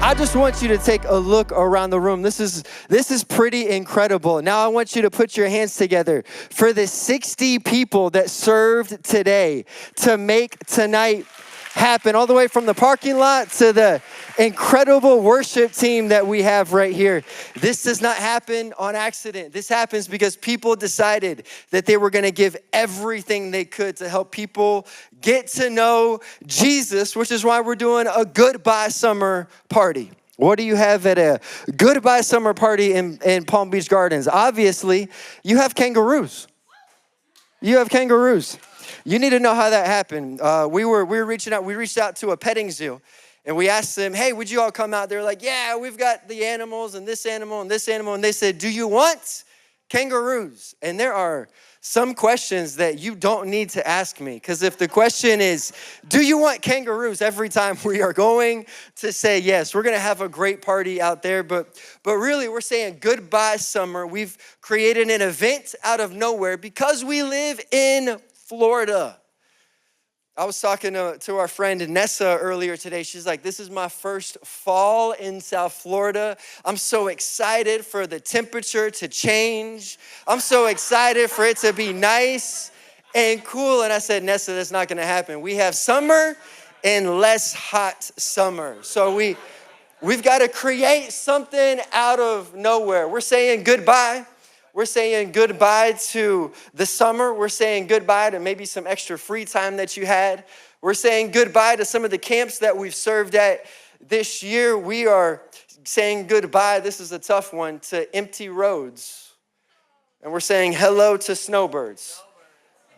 I just want you to take a look around the room. This is pretty incredible. Now I want you to put your hands together for the 60 people that served today to make tonight happen, all the way from the parking lot to the incredible worship team that we have right here. This does not happen on accident. This happens because people decided that they were going to give everything they could to help people get to know Jesus, which is why we're doing a goodbye summer party. What do you have at a goodbye summer party in Palm Beach Gardens? Obviously, you have kangaroos. You have kangaroos. You need to know how that happened. We reached out to a petting zoo, and we asked them, hey, would you all come out? They're like, yeah, we've got the animals and this animal and this animal. And they said, do you want kangaroos? And there are some questions that you don't need to ask me, because if the question is, do you want kangaroos? Every time we are going to say yes. We're going to have a great party out there, but really we're saying goodbye summer. We've created an event out of nowhere because we live in Florida. I was talking to our friend Nessa earlier today. She's like, this is my first fall in South Florida. I'm so excited for the temperature to change. I'm so excited for it to be nice and cool. And I said, Nessa, that's not gonna happen. We have summer and less hot summer. So we've gotta create something out of nowhere. We're saying goodbye. We're saying goodbye to the summer. We're saying goodbye to maybe some extra free time that you had. We're saying goodbye to some of the camps that we've served at this year. We are saying goodbye, this is a tough one, to empty roads. And we're saying hello to snowbirds.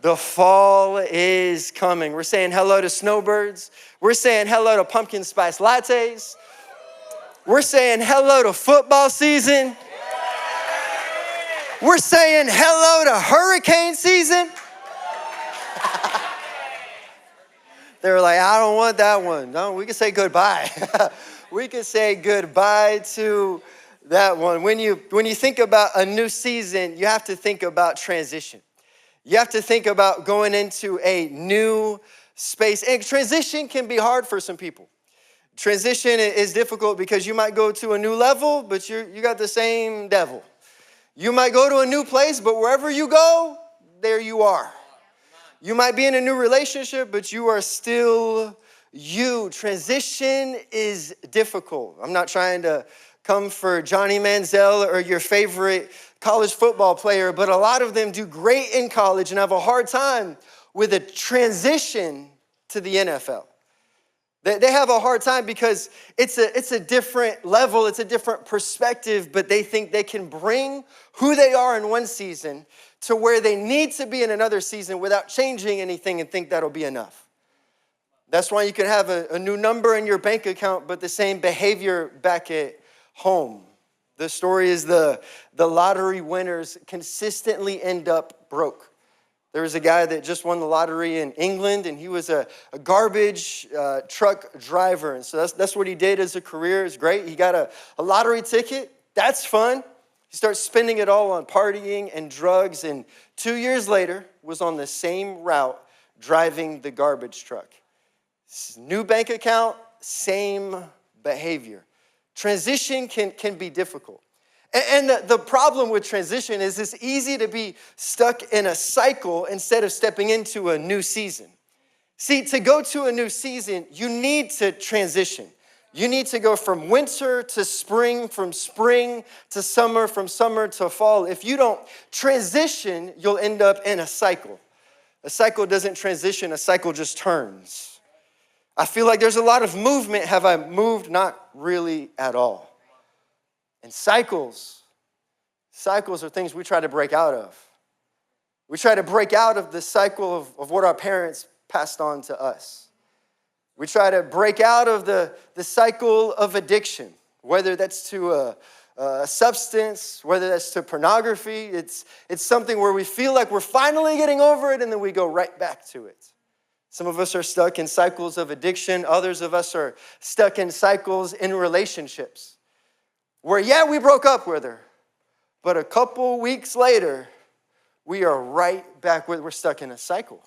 The fall is coming. We're saying hello to snowbirds. We're saying hello to pumpkin spice lattes. We're saying hello to football season. We're saying hello to hurricane season. They were like, I don't want that one. No, we can say goodbye. We can say goodbye to that one. When you think about a new season, you have to think about transition. You have to think about going into a new space. And transition can be hard for some people. Transition is difficult because you might go to a new level, but you got the same devil. You might go to a new place, but wherever you go, there you are. You might be in a new relationship, but you are still you. Transition is difficult. I'm not trying to come for Johnny Manziel or your favorite college football player, but a lot of them do great in college and have a hard time with a transition to the NFL. They have a hard time because it's a different level, it's a different perspective, but they think they can bring who they are in one season to where they need to be in another season without changing anything and think that'll be enough. That's why you can have a new number in your bank account, but the same behavior back at home. The story is the lottery winners consistently end up broke. There was a guy that just won the lottery in England, and he was a garbage truck driver. And so that's what he did as a career. It's great. He got a lottery ticket. That's fun. He starts spending it all on partying and drugs, and 2 years later was on the same route driving the garbage truck. New bank account, same behavior. Transition can be difficult. And the problem with transition is it's easy to be stuck in a cycle instead of stepping into a new season. See, to go to a new season, you need to transition. You need to go from winter to spring, from spring to summer, from summer to fall. If you don't transition, you'll end up in a cycle. A cycle doesn't transition, a cycle just turns. I feel like there's a lot of movement. Have I moved? Not really at all. And cycles are things we try to break out of. We try to break out of the cycle of what our parents passed on to us. We try to break out of the cycle of addiction, whether that's to a substance, whether that's to pornography. It's something where we feel like we're finally getting over it, and then we go right back to it. Some of us are stuck in cycles of addiction. Others of us are stuck in cycles in relationships, where, yeah, we broke up with her, but a couple weeks later, we are right back where we're stuck in a cycle.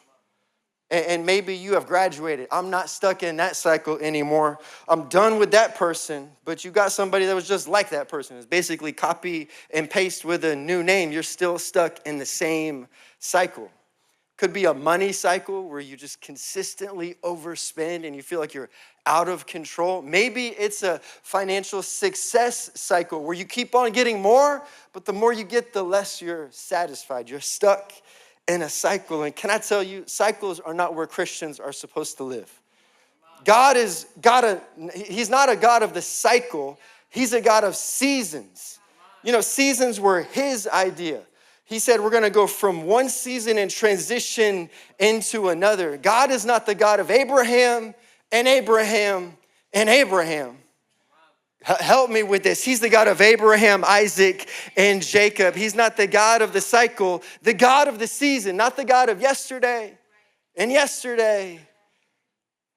And maybe you have graduated. I'm not stuck in that cycle anymore. I'm done with that person, but you got somebody that was just like that person. It's basically copy and paste with a new name. You're still stuck in the same cycle. Could be a money cycle where you just consistently overspend and you feel like you're out of control. Maybe it's a financial success cycle where you keep on getting more, but the more you get, the less you're satisfied. You're stuck in a cycle. And can I tell you, cycles are not where Christians are supposed to live. He's not a God of the cycle. He's a God of seasons. You know, seasons were his idea. He said we're going to go from one season and transition into another. God is not the God of Abraham and Abraham and Abraham. Help me with this. He's the God of Abraham, Isaac, and Jacob. He's not the God of the cycle, the God of the season, not the God of yesterday and yesterday.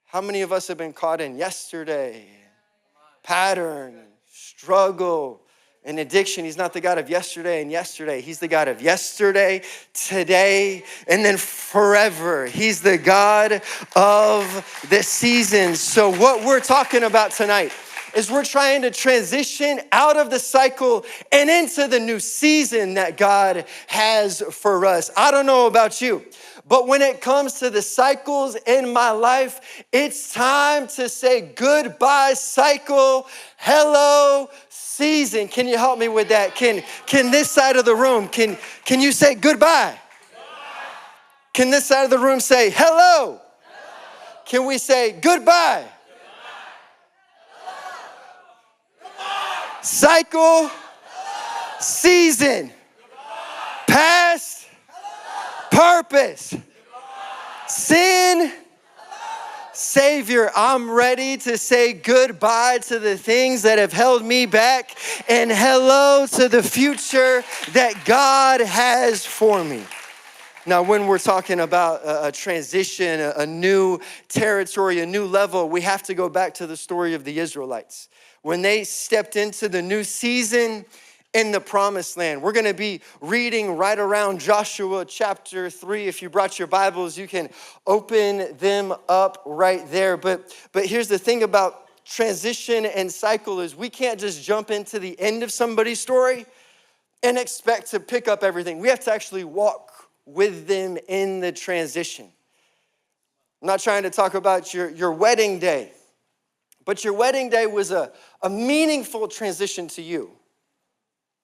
How many of us have been caught in yesterday, pattern, struggle, and addiction? He's not the God of yesterday and yesterday. He's the God of yesterday, today, and then forever. He's the God of the seasons. So what we're talking about tonight is we're trying to transition out of the cycle and into the new season that God has for us. I don't know about you, but when it comes to the cycles in my life, it's time to say goodbye cycle, hello season. Can you help me with that? Can this side of the room, can you say goodbye? Can this side of the room say hello? Can we say goodbye? Cycle, season, past, purpose, sin, Savior. I'm ready to say goodbye to the things that have held me back and hello to the future that God has for me. Now, when we're talking about a transition, a new territory, a new level, we have to go back to the story of the Israelites. When they stepped into the new season in the promised land. We're going to be reading right around Joshua chapter 3. If you brought your Bibles, you can open them up right there. But here's the thing about transition and cycle is we can't just jump into the end of somebody's story and expect to pick up everything. We have to actually walk with them in the transition. I'm not trying to talk about your wedding day, but your wedding day was a meaningful transition to you,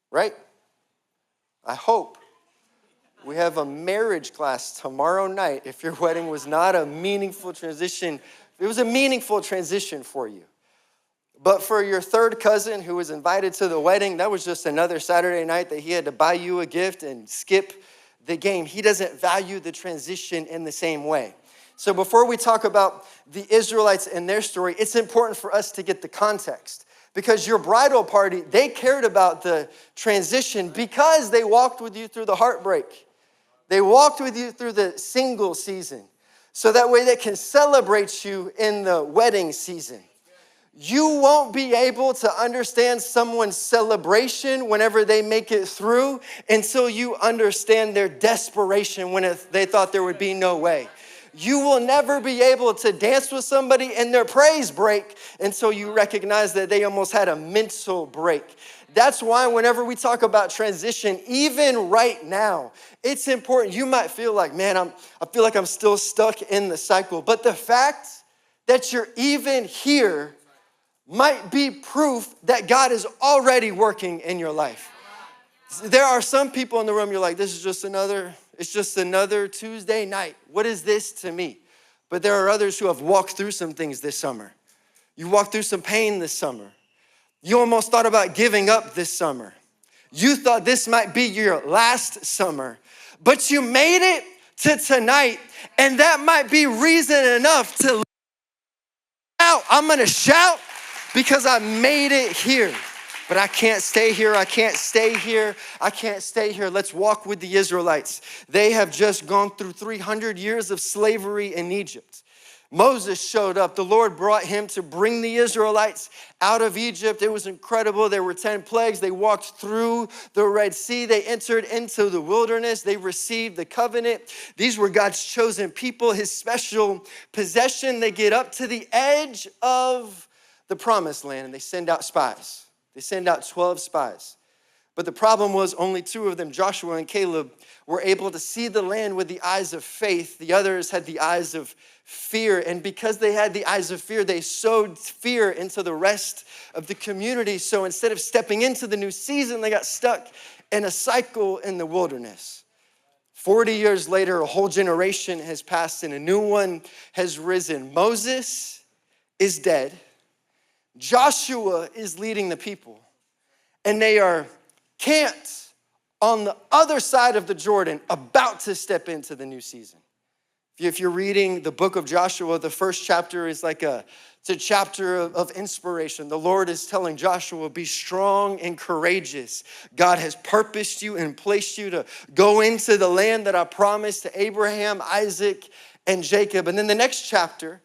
right? I hope. We have a marriage class tomorrow night. If your wedding was not a meaningful transition, it was a meaningful transition for you. But for your third cousin who was invited to the wedding, that was just another Saturday night that he had to buy you a gift and skip the game. He doesn't value the transition in the same way. So before we talk about the Israelites and their story, it's important for us to get the context. Because your bridal party, they cared about the transition because they walked with you through the heartbreak. They walked with you through the single season. So that way they can celebrate you in the wedding season. You won't be able to understand someone's celebration whenever they make it through until you understand their desperation when they thought there would be no way. You will never be able to dance with somebody in their praise break until you recognize that they almost had a mental break. That's why whenever we talk about transition, even right now, it's important. You might feel like, man, I feel like I'm still stuck in the cycle. But the fact that you're even here might be proof that God is already working in your life. There are some people in the room, you're like, it's just another Tuesday night. What is this to me? But there are others who have walked through some things this summer. You walked through some pain this summer. You almost thought about giving up this summer. You thought this might be your last summer, but you made it to tonight, and that might be reason enough to shout. I'm gonna shout because I made it here. But I can't stay here, I can't stay here, I can't stay here. Let's walk with the Israelites. They have just gone through 300 years of slavery in Egypt. Moses showed up. The Lord brought him to bring the Israelites out of Egypt. It was incredible. There were 10 plagues. They walked through the Red Sea. They entered into the wilderness. They received the covenant. These were God's chosen people, his special possession. They get up to the edge of the promised land and they send out spies. They send out 12 spies. But the problem was only 2 of them, Joshua and Caleb, were able to see the land with the eyes of faith. The others had the eyes of fear. And because they had the eyes of fear, they sowed fear into the rest of the community. So instead of stepping into the new season, they got stuck in a cycle in the wilderness. 40 years later, a whole generation has passed and a new one has risen. Moses is dead. Joshua is leading the people. And they are camped on the other side of the Jordan, about to step into the new season. If you're reading the book of Joshua, the first chapter is it's a chapter of inspiration. The Lord is telling Joshua, be strong and courageous. God has purposed you and placed you to go into the land that I promised to Abraham, Isaac, and Jacob. And then the next chapter,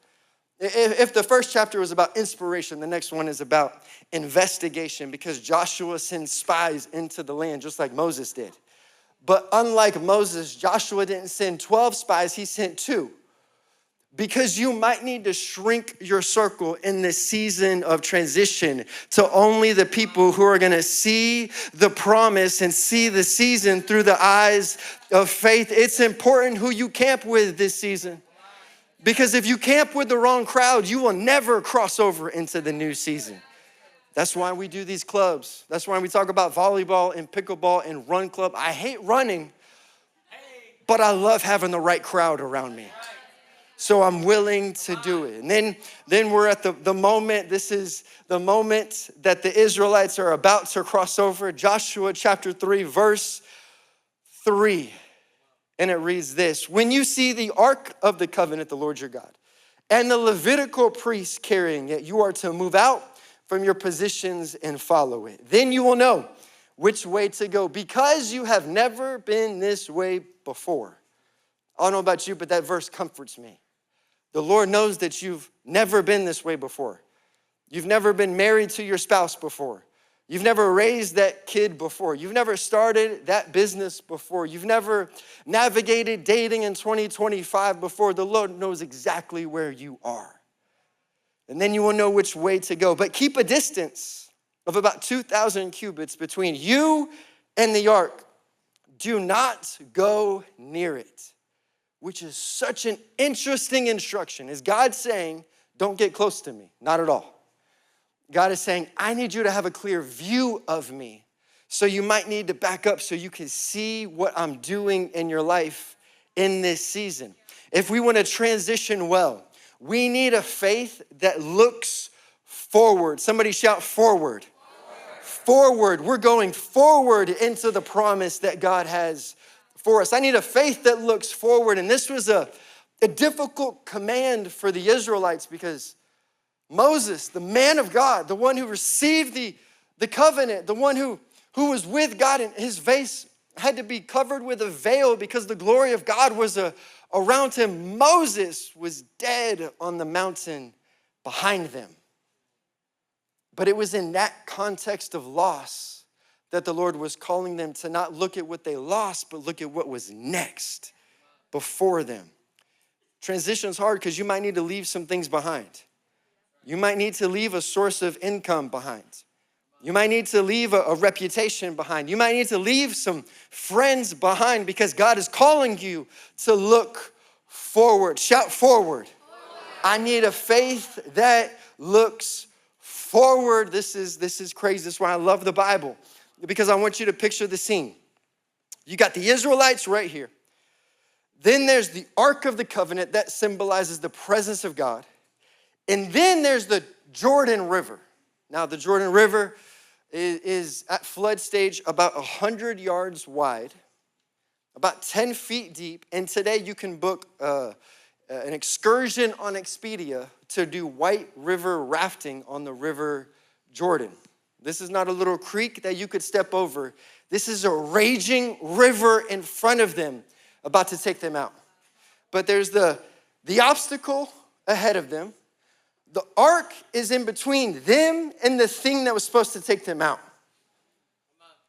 if the first chapter was about inspiration, the next one is about investigation, because Joshua sends spies into the land just like Moses did. But unlike Moses, Joshua didn't send 12 spies, he sent 2. Because you might need to shrink your circle in this season of transition to only the people who are gonna see the promise and see the season through the eyes of faith. It's important who you camp with this season. Because if you camp with the wrong crowd, you will never cross over into the new season. That's why we do these clubs. That's why we talk about volleyball and pickleball and run club. I hate running, but I love having the right crowd around me. So I'm willing to do it. And then we're at the moment. This is the moment that the Israelites are about to cross over. Joshua chapter 3, verse 3. And it reads this: when you see the ark of the covenant, the Lord your God, and the Levitical priests carrying it, you are to move out from your positions and follow it. Then you will know which way to go, because you have never been this way before. I don't know about you, but that verse comforts me. The Lord knows that you've never been this way before. You've never been married to your spouse before. You've never raised that kid before. You've never started that business before. You've never navigated dating in 2025 before. The Lord knows exactly where you are. And then you will know which way to go. But keep a distance of about 2,000 cubits between you and the ark. Do not go near it, which is such an interesting instruction. Is God saying, don't get close to me? Not at all. God is saying, I need you to have a clear view of me. So you might need to back up so you can see what I'm doing in your life in this season. If we want to transition well, we need a faith that looks forward. Somebody shout forward. Forward. We're going forward into the promise that God has for us. I need a faith that looks forward. And this was a difficult command for the Israelites, because Moses, the man of God, the one who received the covenant, the one who was with God, and his face had to be covered with a veil because the glory of God was around him. Moses was dead on the mountain behind them. But it was in that context of loss that the Lord was calling them to not look at what they lost, but look at what was next before them. Transition's hard because you might need to leave some things behind. You might need to leave a source of income behind. You might need to leave a reputation behind. You might need to leave some friends behind, because God is calling you to look forward. Shout forward. I need a faith that looks forward. This is crazy. This is why I love the Bible, because I want you to picture the scene. You got the Israelites right here. Then there's the Ark of the Covenant that symbolizes the presence of God. And then there's the Jordan River. Now, the Jordan River is at flood stage about 100 yards wide, about 10 feet deep. And today you can book an excursion on Expedia to do white river rafting on the River Jordan. This is not a little creek that you could step over. This is a raging river in front of them, about to take them out. But there's the obstacle ahead of them. The ark is in between them and the thing that was supposed to take them out.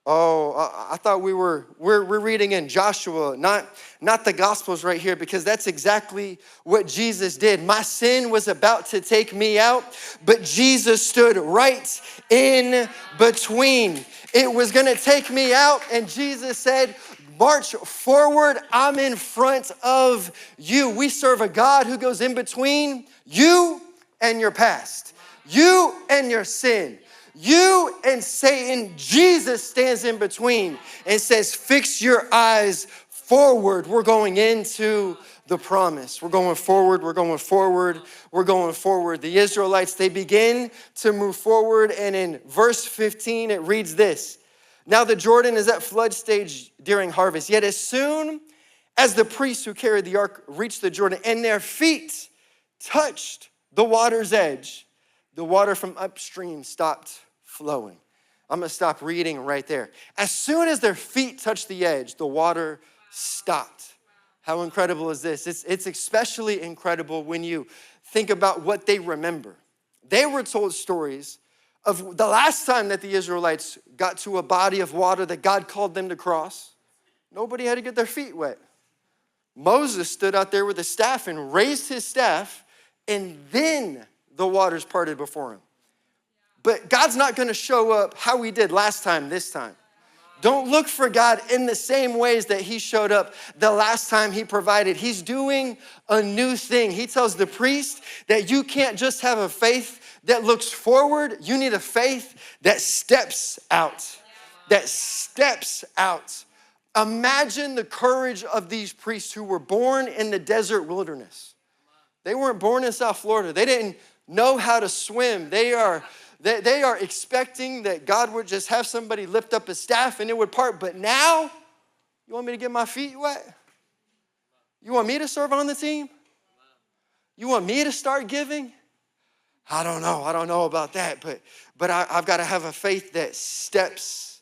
Oh, I thought we're reading in Joshua, not the Gospels right here, because that's exactly what Jesus did. My sin was about to take me out, but Jesus stood right in between. It was going to take me out, and Jesus said, march forward, I'm in front of you. We serve a God who goes in between you and your past, you and your sin. You and Satan. Jesus stands in between and says, fix your eyes forward. We're going into the promise. We're going forward, we're going forward, we're going forward. The Israelites, they begin to move forward, and in verse 15, it reads this. Now the Jordan is at flood stage during harvest, yet as soon as the priests who carried the ark reached the Jordan and their feet touched the water's edge, the water from upstream stopped flowing. I'm going to stop reading right there. As soon as their feet touched the edge, the water stopped. How incredible is this? It's especially incredible when you think about what they remember. They were told stories of the last time that the Israelites got to a body of water that God called them to cross. Nobody had to get their feet wet. Moses stood out there with a staff and raised his staff, and then the waters parted before him. But God's not going to show up how he did last time, this time. Don't look for God in the same ways that he showed up the last time he provided. He's doing a new thing. He tells the priest that you can't just have a faith that looks forward. You need a faith that steps out. That steps out. Imagine the courage of these priests who were born in the desert wilderness. They weren't born in South Florida. They didn't know how to swim. They are expecting that God would just have somebody lift up a staff and it would part. But now, you want me to get my feet wet? You want me to serve on the team? You want me to start giving? I don't know about that, but I've got to have a faith that steps.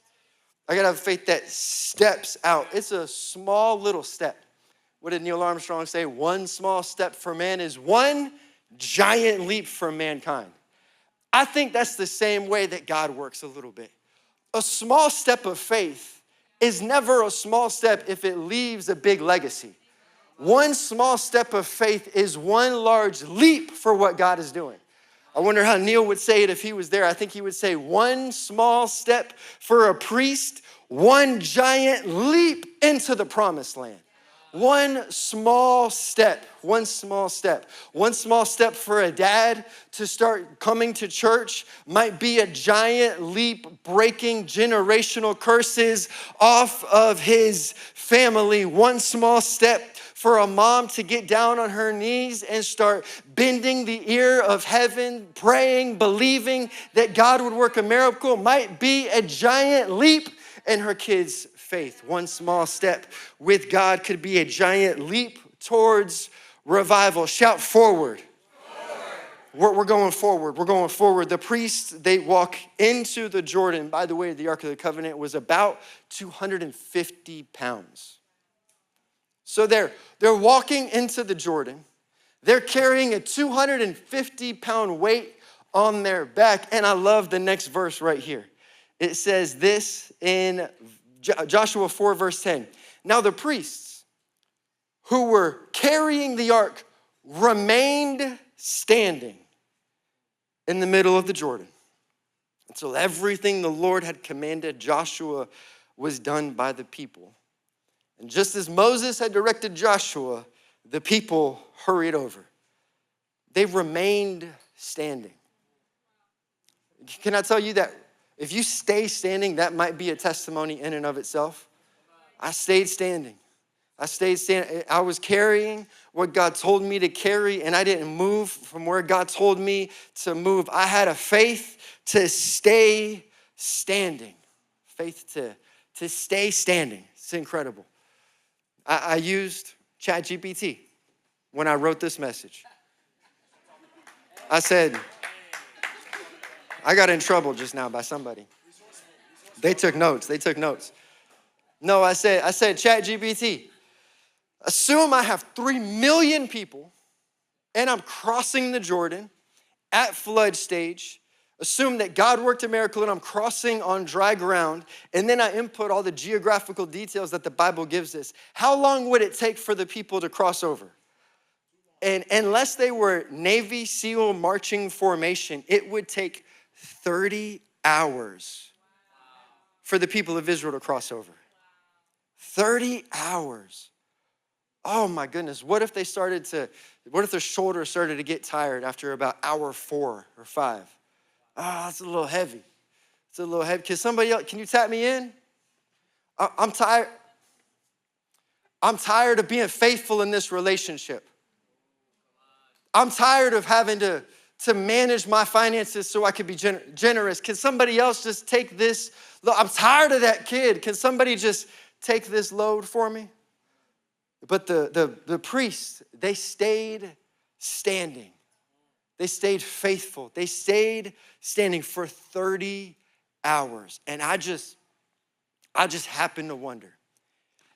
I got to have a faith that steps out. It's a small little step. What did Neil Armstrong say? One small step for man is one giant leap for mankind. I think that's the same way that God works a little bit. A small step of faith is never a small step if it leaves a big legacy. One small step of faith is one large leap for what God is doing. I wonder how Neil would say it if he was there. I think he would say one small step for a priest, one giant leap into the promised land. One small step, one small step. One small step for a dad to start coming to church might be a giant leap breaking generational curses off of his family. One small step for a mom to get down on her knees and start bending the ear of heaven, praying, believing that God would work a miracle might be a giant leap in her kids' faith. One small step with God could be a giant leap towards revival. Shout forward. We're going forward. We're going forward. The priests, they walk into the Jordan. By the way, the Ark of the Covenant was about 250 pounds. So they're walking into the Jordan. They're carrying a 250-pound weight on their back. And I love the next verse right here. It says this in Joshua 4, verse 10. Now the priests who were carrying the ark remained standing in the middle of the Jordan until everything the Lord had commanded Joshua was done by the people. And just as Moses had directed Joshua, the people hurried over. They remained standing. Can I tell you that if you stay standing, that might be a testimony in and of itself? I stayed standing. I was carrying what God told me to carry, and I didn't move from where God told me to move. I had a faith to stay standing. Faith to stay standing. It's incredible. I used ChatGPT when I wrote this message. I said, I got in trouble just now by somebody. They took notes. No, I said, ChatGPT, assume I have 3 million people and I'm crossing the Jordan at flood stage. Assume that God worked a miracle and I'm crossing on dry ground, and then I input all the geographical details that the Bible gives us. How long would it take for the people to cross over? And unless they were Navy SEAL marching formation, it would take 30 hours for the people of Israel to cross over. 30 hours. Oh my goodness. What if their shoulders started to get tired after about hour 4 or 5? That's a little heavy. It's a little heavy. Can you tap me in? I'm tired. I'm tired of being faithful in this relationship. I'm tired of having to manage my finances so I could be generous. Can somebody else just take this? I'm tired of that kid. Can somebody just take this load for me? But the priests, they stayed standing. They stayed faithful. They stayed standing for 30 hours. And I just happen to wonder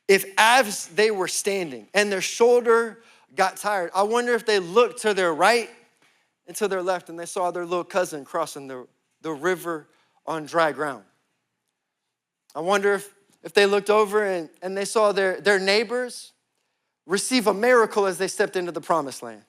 if as they were standing and their shoulder got tired, I wonder if they looked to their right and to their left and they saw their little cousin crossing the river on dry ground. I wonder if they looked over and they saw their neighbors receive a miracle as they stepped into the promised land.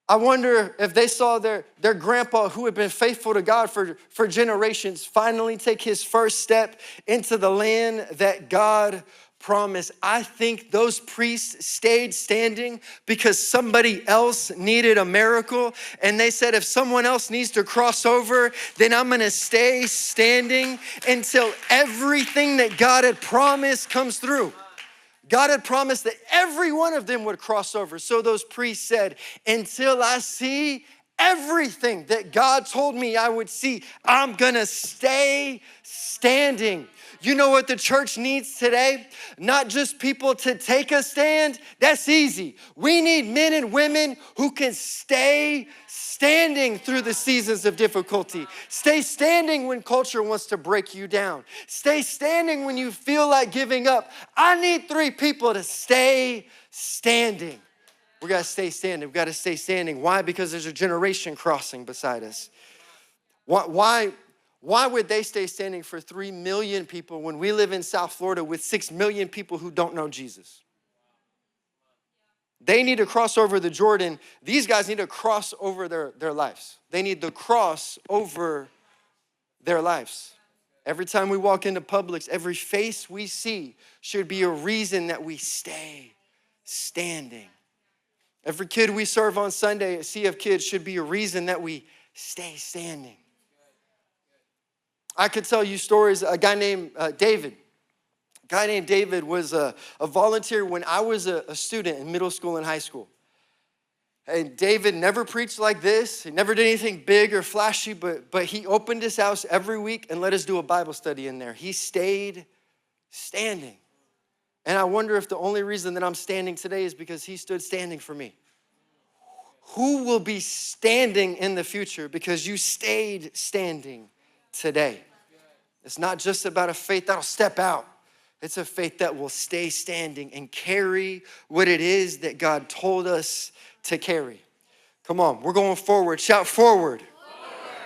I wonder if they saw their grandpa, who had been faithful to God for generations, finally take his first step into the land that God promised. I think those priests stayed standing because somebody else needed a miracle. And they said, if someone else needs to cross over, then I'm gonna stay standing until everything that God had promised comes through. God had promised that every one of them would cross over. So those priests said, until I see everything that God told me I would see, I'm gonna stay standing. You know what the church needs today? Not just people to take a stand. That's easy. We need men and women who can stay standing through the seasons of difficulty. Stay standing when culture wants to break you down. Stay standing when you feel like giving up. I need 3 people to stay standing. We gotta stay standing. We gotta stay standing. Why? Because there's a generation crossing beside us. Why would they stay standing for 3 million people when we live in South Florida with 6 million people who don't know Jesus? They need to cross over the Jordan. These guys need to cross over their lives. They need to cross over their lives. Every time we walk into Publix, every face we see should be a reason that we stay standing. Every kid we serve on Sunday at CF Kids should be a reason that we stay standing. I could tell you stories. A guy named David. A guy named David was a volunteer when I was a student in middle school and high school. And David never preached like this. He never did anything big or flashy, but he opened his house every week and let us do a Bible study in there. He stayed standing. And I wonder if the only reason that I'm standing today is because he stood standing for me. Who will be standing in the future because you stayed standing today? It's not just about a faith that'll step out. It's a faith that will stay standing and carry what it is that God told us to carry. Come on, we're going forward. Shout forward.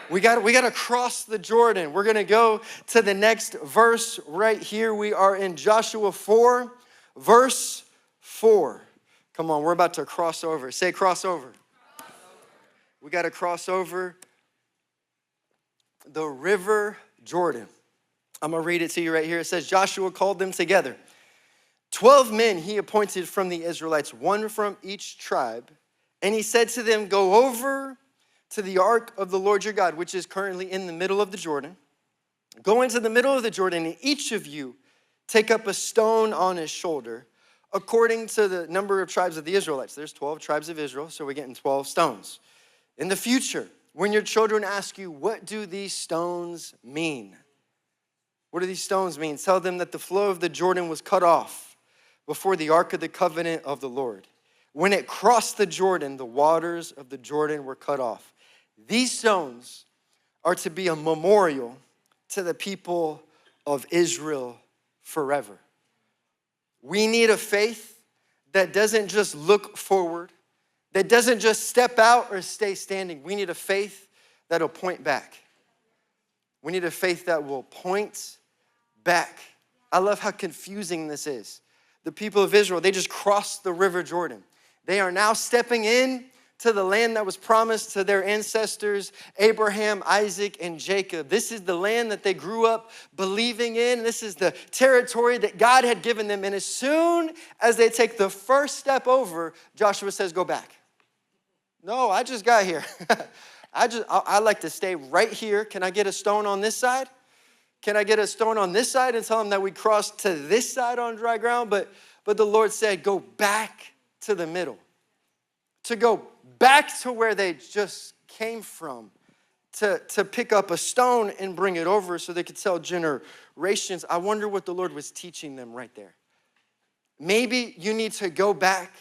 We got to cross the Jordan. We're going to go to the next verse right here. We are in Joshua 4, verse 4. Come on, we're about to cross over. Say cross over. We got to cross over the river Jordan. I'm going to read it to you right here. It says, Joshua called them together. 12 men he appointed from the Israelites, 1 from each tribe. And he said to them, go over to the ark of the Lord your God, which is currently in the middle of the Jordan. Go into the middle of the Jordan, and each of you take up a stone on his shoulder, according to the number of tribes of the Israelites. There's 12 tribes of Israel, so we're getting 12 stones. In the future, when your children ask you, what do these stones mean? What do these stones mean? Tell them that the flow of the Jordan was cut off before the ark of the covenant of the Lord. When it crossed the Jordan, the waters of the Jordan were cut off. These stones are to be a memorial to the people of Israel forever. We need a faith that doesn't just look forward, that doesn't just step out or stay standing. We need a faith that'll point back. We need a faith that will point back. I love how confusing this is. The people of Israel, they just crossed the river Jordan. They are now stepping in to the land that was promised to their ancestors, Abraham, Isaac, and Jacob. This is the land that they grew up believing in. This is the territory that God had given them. And as soon as they take the first step over, Joshua says, go back. No, I just got here. I like to stay right here. Can I get a stone on this side? Can I get a stone on this side and tell them that we crossed to this side on dry ground? But the Lord said, go back to the middle. To go back to where they just came from. To pick up a stone and bring it over so they could tell generations. I wonder what the Lord was teaching them right there. Maybe you need to go back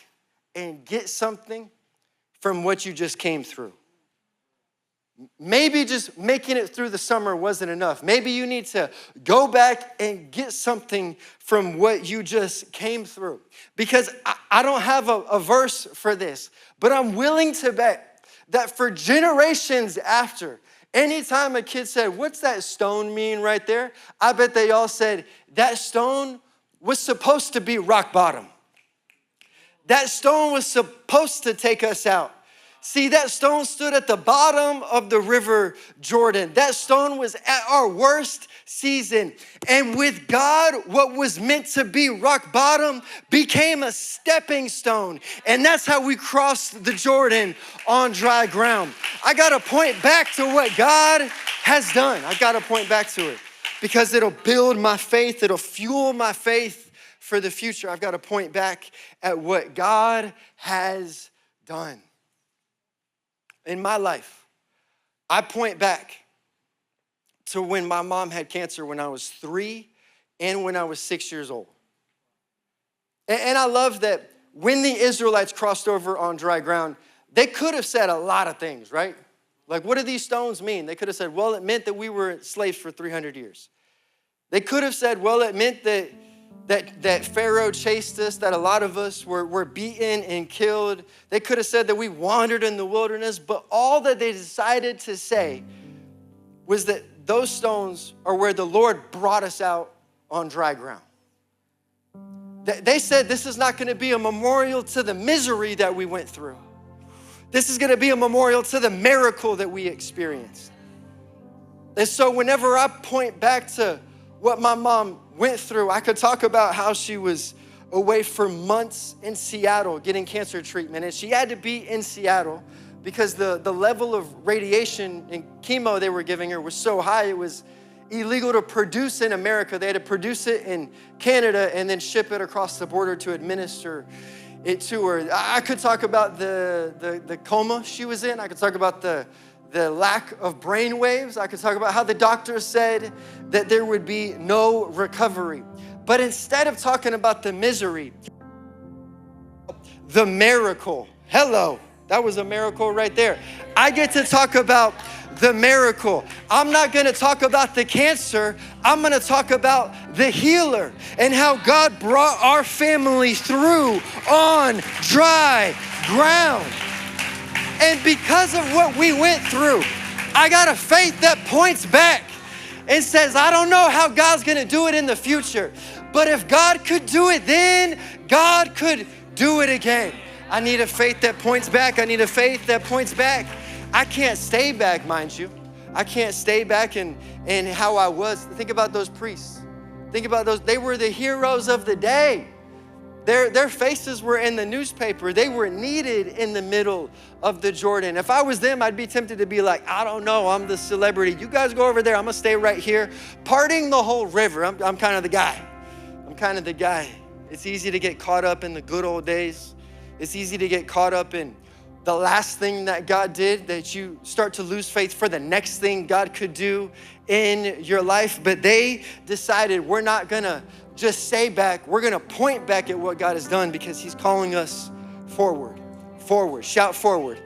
and get something from what you just came through. Maybe just making it through the summer wasn't enough. Maybe you need to go back and get something from what you just came through. Because I don't have a verse for this, but I'm willing to bet that for generations after, anytime a kid said, what's that stone mean right there? I bet they all said, that stone was supposed to be rock bottom. That stone was supposed to take us out. See, that stone stood at the bottom of the river Jordan. That stone was at our worst season. And with God, what was meant to be rock bottom became a stepping stone. And that's how we crossed the Jordan on dry ground. I got to point back to what God has done. I got to point back to it because it'll build my faith. It'll fuel my faith for the future. I've got to point back at what God has done. In my life, I point back to when my mom had cancer when I was 3 and when I was 6 years old. And I love that when the Israelites crossed over on dry ground, they could have said a lot of things, right? Like, what do these stones mean? They could have said, well, it meant that we were slaves for 300 years. They could have said, well, it meant that Pharaoh chased us, that a lot of us were beaten and killed. They could have said that we wandered in the wilderness, but all that they decided to say was that those stones are where the Lord brought us out on dry ground. They said this is not going to be a memorial to the misery that we went through. This is going to be a memorial to the miracle that we experienced. And so whenever I point back to what my mom went through, I could talk about how she was away for months in Seattle getting cancer treatment. And she had to be in Seattle because the level of radiation and chemo they were giving her was so high, it was illegal to produce in America. They had to produce it in Canada and then ship it across the border to administer it to her. I could talk about the coma she was in. I could talk about the lack of brain waves. I could talk about how the doctor said that there would be no recovery. But instead of talking about the misery, the miracle. Hello, that was a miracle right there. I get to talk about the miracle. I'm not going to talk about the cancer. I'm going to talk about the healer and how God brought our family through on dry ground. And because of what we went through, I got a faith that points back and says, I don't know how God's going to do it in the future, but if God could do it then, God could do it again. I need a faith that points back. I need a faith that points back. I can't stay back, mind you. I can't stay back in how I was. Think about those priests. Think about those. They were the heroes of the day. Their faces were in the newspaper. They were needed in the middle of the Jordan. If I was them, I'd be tempted to be like, I don't know, I'm the celebrity. You guys go over there. I'm going to stay right here, parting the whole river. I'm kind of the guy. I'm kind of the guy. It's easy to get caught up in the good old days. It's easy to get caught up in the last thing that God did, that you start to lose faith for the next thing God could do in your life. But they decided we're not going to just stay back. We're going to point back at what God has done because he's calling us forward. Forward. Shout forward.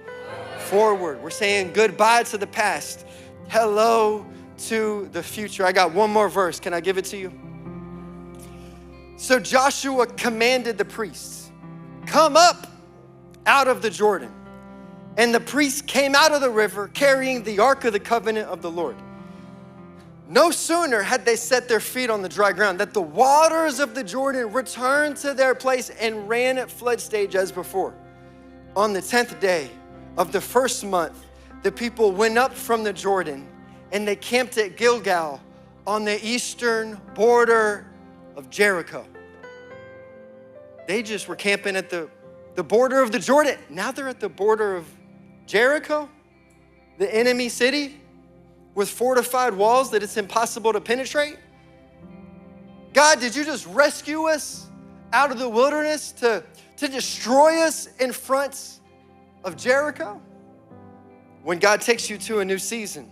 Forward. We're saying goodbye to the past. Hello to the future. I got one more verse. Can I give it to you? So Joshua commanded the priests, come up out of the Jordan. And the priests came out of the river carrying the ark of the covenant of the Lord. No sooner had they set their feet on the dry ground that the waters of the Jordan returned to their place and ran at flood stage as before. On the 10th day of the first month, the people went up from the Jordan and they camped at Gilgal on the eastern border of Jericho. They just were camping at the border of the Jordan. Now they're at the border of Jericho, the enemy city, with fortified walls that it's impossible to penetrate. God, did you just rescue us out of the wilderness to destroy us in front of Jericho? When God takes you to a new season,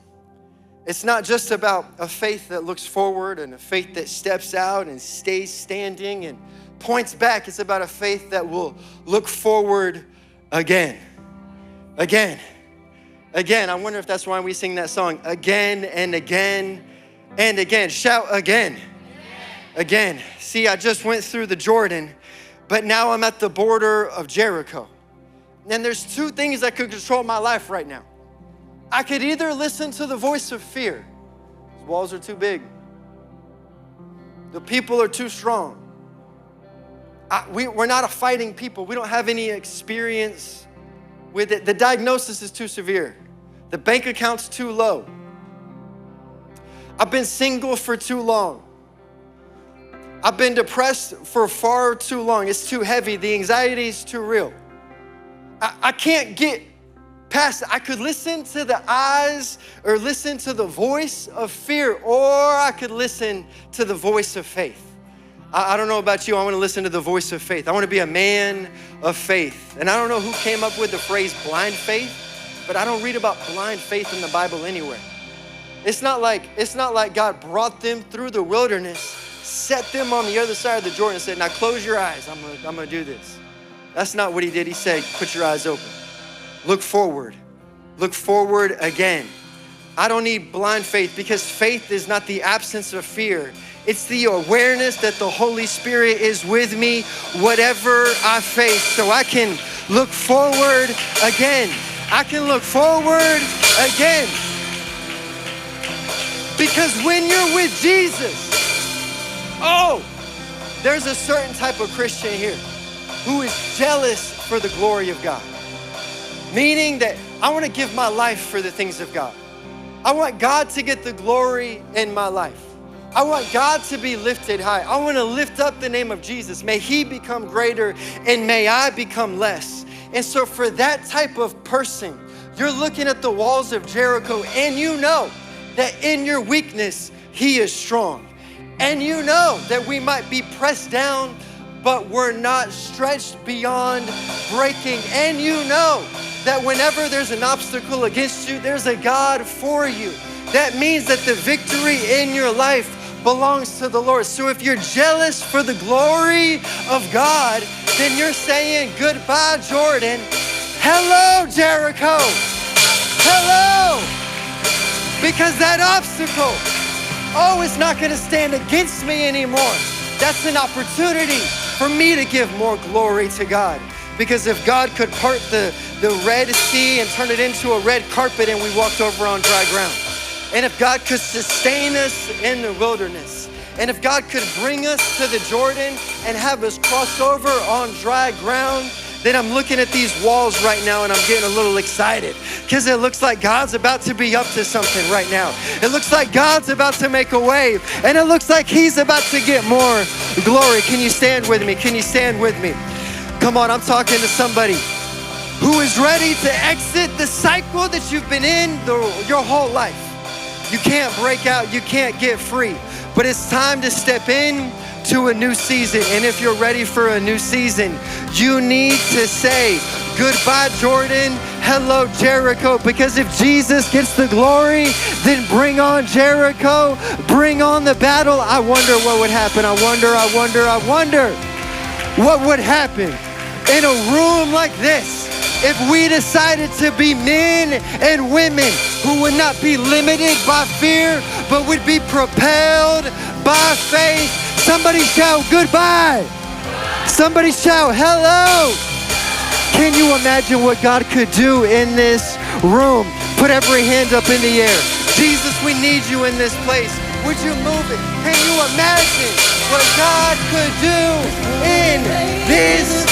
it's not just about a faith that looks forward and a faith that steps out and stays standing and points back. It's about a faith that will look forward again. Again. Again. I wonder if that's why we sing that song. Again and again and again. Shout again. Again. See, I just went through the Jordan, but now I'm at the border of Jericho. And there's two things that could control my life right now. I could either listen to the voice of fear. These walls are too big. The people are too strong. We're not a fighting people. We don't have any experience with it. The diagnosis is too severe. The bank account's too low. I've been single for too long. I've been depressed for far too long. It's too heavy. The anxiety is too real. I can't get past it. I could listen to the eyes or listen to the voice of fear, or I could listen to the voice of faith. I don't know about you. I want to listen to the voice of faith. I want to be a man of faith. And I don't know who came up with the phrase blind faith, but I don't read about blind faith in the Bible anywhere. It's not like God brought them through the wilderness, set them on the other side of the Jordan and said, now close your eyes. I'm going to do this. That's not what he did. He said, put your eyes open. Look forward. Look forward again. I don't need blind faith because faith is not the absence of fear. It's the awareness that the Holy Spirit is with me, whatever I face. So I can look forward again. I can look forward again. Because when you're with Jesus, there's a certain type of Christian here who is jealous for the glory of God. Meaning that I want to give my life for the things of God. I want God to get the glory in my life. I want God to be lifted high. I want to lift up the name of Jesus. May he become greater and may I become less. And so for that type of person, you're looking at the walls of Jericho and you know that in your weakness, he is strong. And you know that we might be pressed down, but we're not stretched beyond breaking. And you know that whenever there's an obstacle against you, there's a God for you. That means that the victory in your life belongs to the Lord. So if you're jealous for the glory of God, then you're saying goodbye, Jordan. Hello, Jericho. Hello. Because that obstacle, it's not going to stand against me anymore. That's an opportunity for me to give more glory to God. Because if God could part the Red Sea and turn it into a red carpet and we walked over on dry ground, and if God could sustain us in the wilderness, and if God could bring us to the Jordan and have us cross over on dry ground, then I'm looking at these walls right now and I'm getting a little excited because it looks like God's about to be up to something right now. It looks like God's about to make a wave and it looks like he's about to get more glory. Can you stand with me? Can you stand with me? Come on, I'm talking to somebody who is ready to exit the cycle that you've been in your whole life. You can't break out, you can't get free, but it's time to step in to a new season. And if you're ready for a new season, you need to say goodbye, Jordan. Hello, Jericho. Because if Jesus gets the glory, then bring on Jericho. Bring on the battle. I wonder what would happen. I wonder what would happen in a room like this if we decided to be men and women who would not be limited by fear, but would be propelled by faith. Somebody shout goodbye. Somebody shout hello. Can you imagine what God could do in this room? Put every hand up in the air. Jesus, we need you in this place. Would you move it? Can you imagine what God could do in this